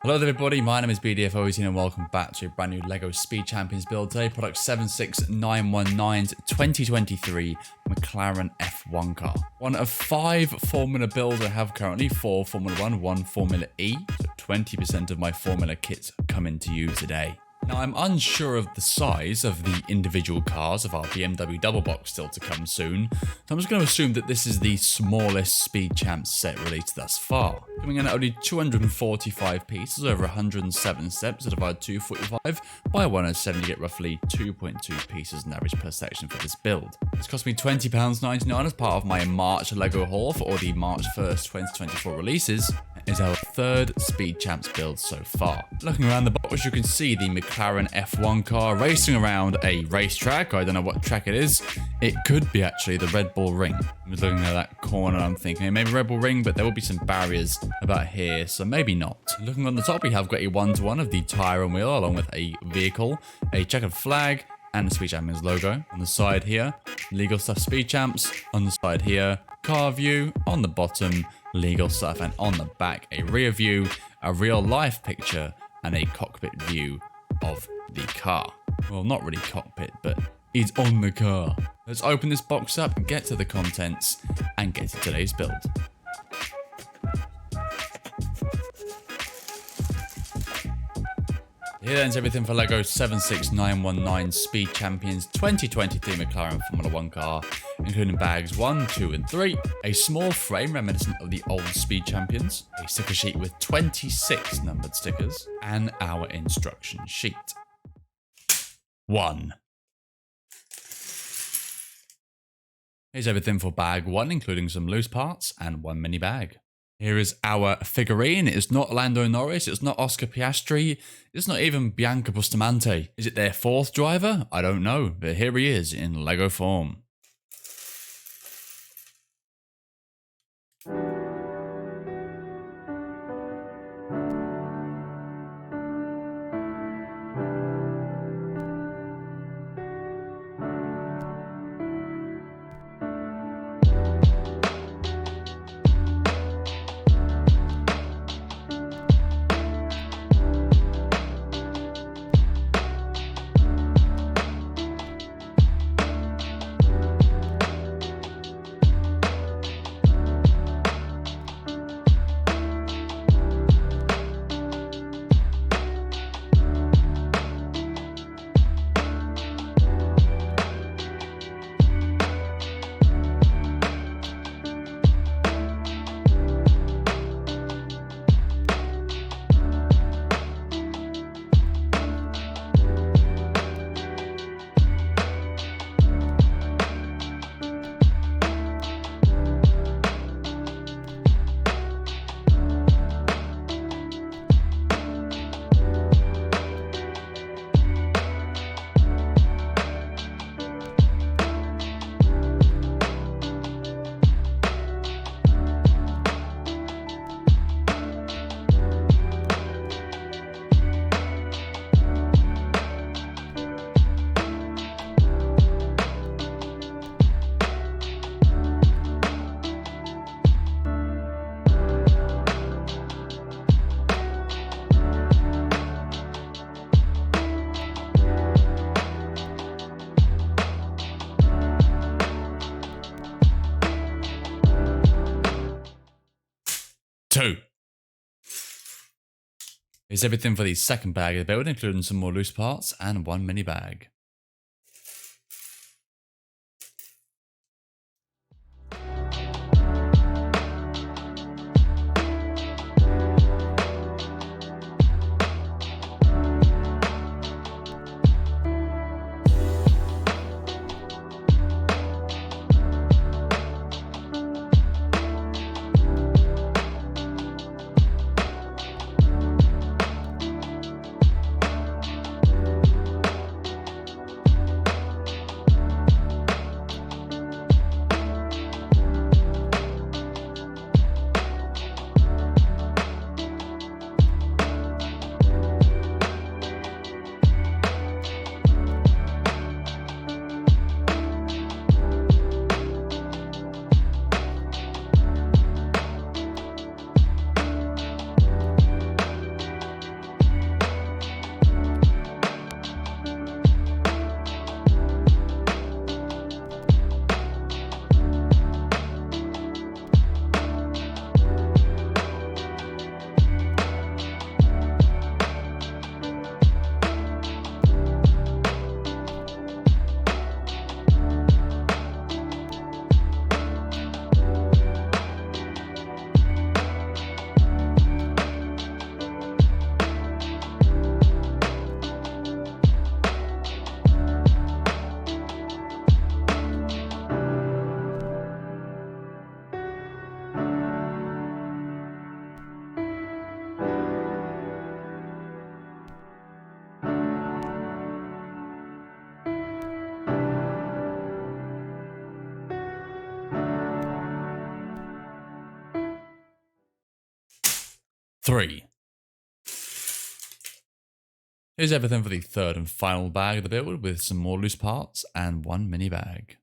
Hello there everybody, my name is BDFOZ and welcome back to a brand new LEGO Speed Champions build today, product 76919's 2023 McLaren F1 car. One of 5 Formula builds I have currently, 4 Formula 1, 1 Formula E, so 20% of my Formula kits come into you today. Now I'm unsure of the size of the individual cars of our BMW double box still to come soon, so I'm just going to assume that this is the smallest Speed Champs set released thus far. Coming in at only 245 pieces over 107 steps at about 245 by 107, you get roughly 2.2 pieces on average per section for this build. It's cost me £20.99 as part of my March LEGO haul for all the March 1st 2024 releases. Is our 3rd Speed Champs build so far. Looking around the box, you can see the McLaren F1 car racing around a racetrack. I don't know what track it is. It could be actually the Red Bull Ring. I was looking at that corner and I'm thinking maybe Red Bull Ring, but there will be some barriers about here, so maybe not. Looking on the top, we have got a one-to-one of the tyre and wheel along with a vehicle, a checkered flag, and the Speed Champions logo. On the side here, legal stuff Speed Champs. On the side here, car view. On the bottom, legal stuff. And on the back, a rear view, a real life picture, and a cockpit view of the car. Well, not really cockpit, but it's on the car. Let's open this box up, get to the contents, and get to today's build. Here then is everything for LEGO 76919 Speed Champions 2023 McLaren Formula 1 car, including bags 1, 2 and 3, a small frame reminiscent of the old Speed Champions, a sticker sheet with 26 numbered stickers, and our instruction sheet. 1. Here's everything for bag 1, including some loose parts and 1 mini bag. Here is our figurine. It's not Lando Norris, it's not Oscar Piastri, it's not even Bianca Bustamante. Is it their 4th driver? I don't know, but here he is in LEGO form. Here's everything for the second bag of the build, including some more loose parts and 1 mini bag. 3. Here's everything for the third and final bag of the build with some more loose parts and one mini bag.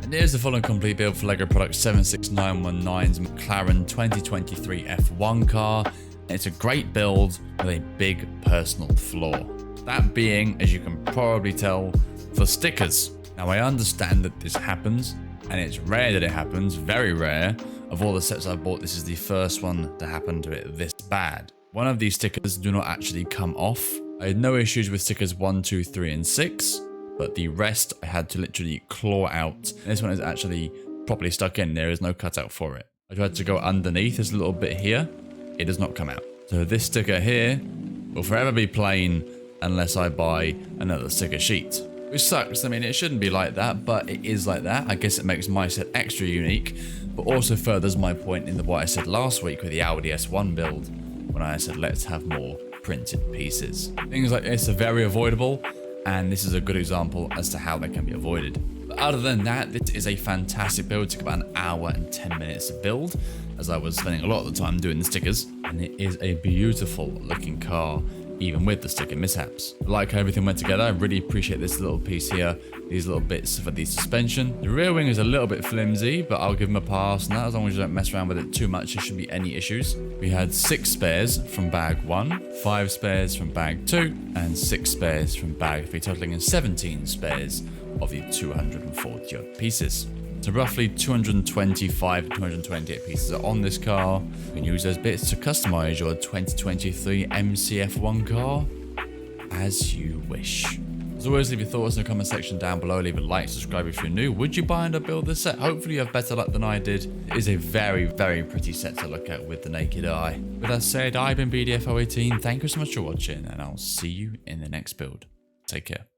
And here's the full and complete build for LEGO Product 76919's McLaren 2023 F1 car. And it's a great build with a big personal flaw. That being, as you can probably tell, the stickers. Now I understand that this happens, and it's rare that it happens, very rare. Of all the sets I've bought, this is the first one to happen to it this bad. One of these stickers do not actually come off. I had no issues with stickers 1, 2, 3, and 6. But the rest I had to literally claw out. And this one is actually properly stuck in. There is no cutout for it. I tried to go underneath this little bit here. It does not come out. So this sticker here will forever be plain unless I buy another sticker sheet. Which sucks. I mean, it shouldn't be like that, but it is like that. I guess it makes my set extra unique, but also furthers my point in what I said last week with the Audi S1 build, when I said let's have more printed pieces. Things like this are very avoidable, and this is a good example as to how they can be avoided. But other than that, this is a fantastic build. It took about an hour and 10 minutes to build, as I was spending a lot of the time doing the stickers. And it is a beautiful looking car, even with the sticker mishaps. I like how everything went together. I really appreciate this little piece here, these little bits for the suspension. The rear wing is a little bit flimsy, but I'll give them a pass on that. As long as you don't mess around with it too much, there shouldn't be any issues. We had 6 spares from bag 1, 5 spares from bag 2, and 6 spares from bag 3, totaling in 17 spares of the 240 odd pieces. So roughly 225 to 228 pieces are on this car. You can use those bits to customize your 2023 MCF1 car as you wish. As always, leave your thoughts in the comment section down below. Leave a like, subscribe if you're new. Would you buy and build this set? Hopefully you have better luck than I did. It is a very, very pretty set to look at with the naked eye. With that said, I've been BDFO18. Thank you so much for watching, and I'll see you in the next build. Take care.